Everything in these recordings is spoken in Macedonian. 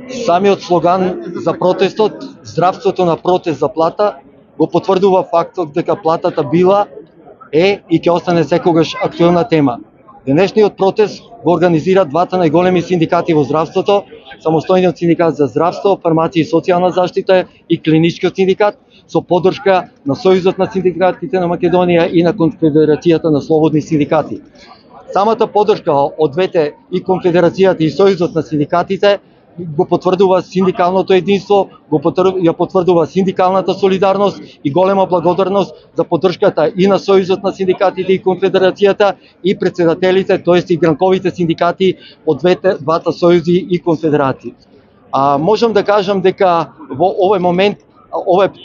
Самиот слоган за протестот, здравството на протест за плата, го потврдува фактот дека платата била, и ќе остане секогаш актуелна тема. Денешниот протест го организираат двата најголеми синдикати во здравството, Самостојниот синдикат за здравство, фармација и социјална заштита и Клиничкиот синдикат, со поддршка на Сојузот на синдикатите на Македонија и на Конфедерацијата на слободни синдикати. Самата поддршка од двете, и Конфедерацијата и Сојузот на синдикатите, го потврдува синдикалното единство, ја потврдува синдикалната солидарност и голема благодарност за поддршката и на Сојузот на синдикатите и Конфедерацијата и претседателите, тоест и гранковите синдикати од двата сојузи и конфедерации. Можам да кажам дека во овој момент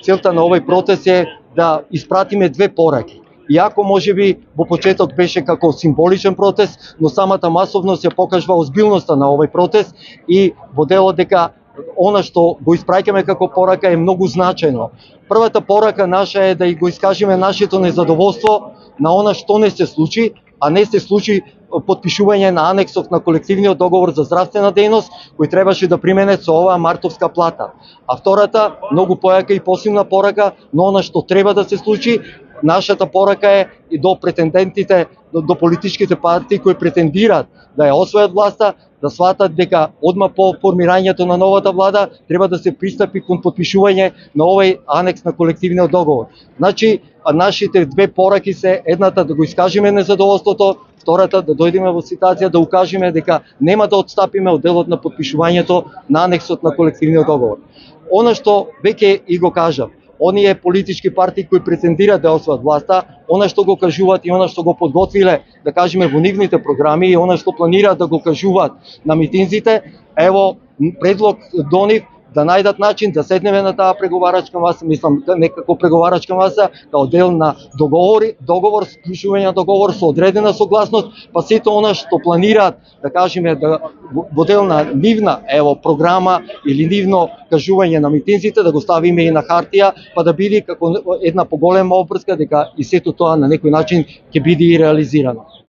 целта на овој протест е да испратиме две пораки. Иако можеби во почеток беше како символичен протест, но самата масовност ја покажува озбилноста на овој протест и во делот дека она што го испраќаме како порака е многу значајно. Првата порака наша е да го искажеме нашето незадоволство на она што не се случи, а не се случи потпишување на анексот на колективниот договор за здравствена дејност, кој требаше да примене со оваа мартовска плата. А втората, многу појака и посилна порака, но она што треба да се случи, нашата порака е и до претендентите, до политичките партии кои претендираат да ја освојат власта, да сватат дека одма по формирањето на новата влада треба да се пристапи кон потпишување на овој анекс на колективниот договор. Значи, нашите две пораки се едната да го искажеме незадоволството, втората да дојдеме во ситуација да укажеме дека нема да отстапиме од делот на потпишувањето на анексот на колективниот договор. Она што веќе и го кажав, оние политички партии кои претендираат да освојат власта, она што го кажуваат и она што го подготвиле, да кажеме, во нивните програми и она што планираат да го кажуваат на митинзите, ево предлог до нив да најдат начин да седнеме на таа преговарачка маса, мислам некако преговарачка маса, као дел на договор, склучување на договор со одредена согласност, па сето она што планираат, да кажеме, во дел на нивна програма или нивно кажување на митинзите, да го ставиме и на хартија, па да биде како една поголема обврска дека и сето тоа на некој начин ќе биде и реализирано.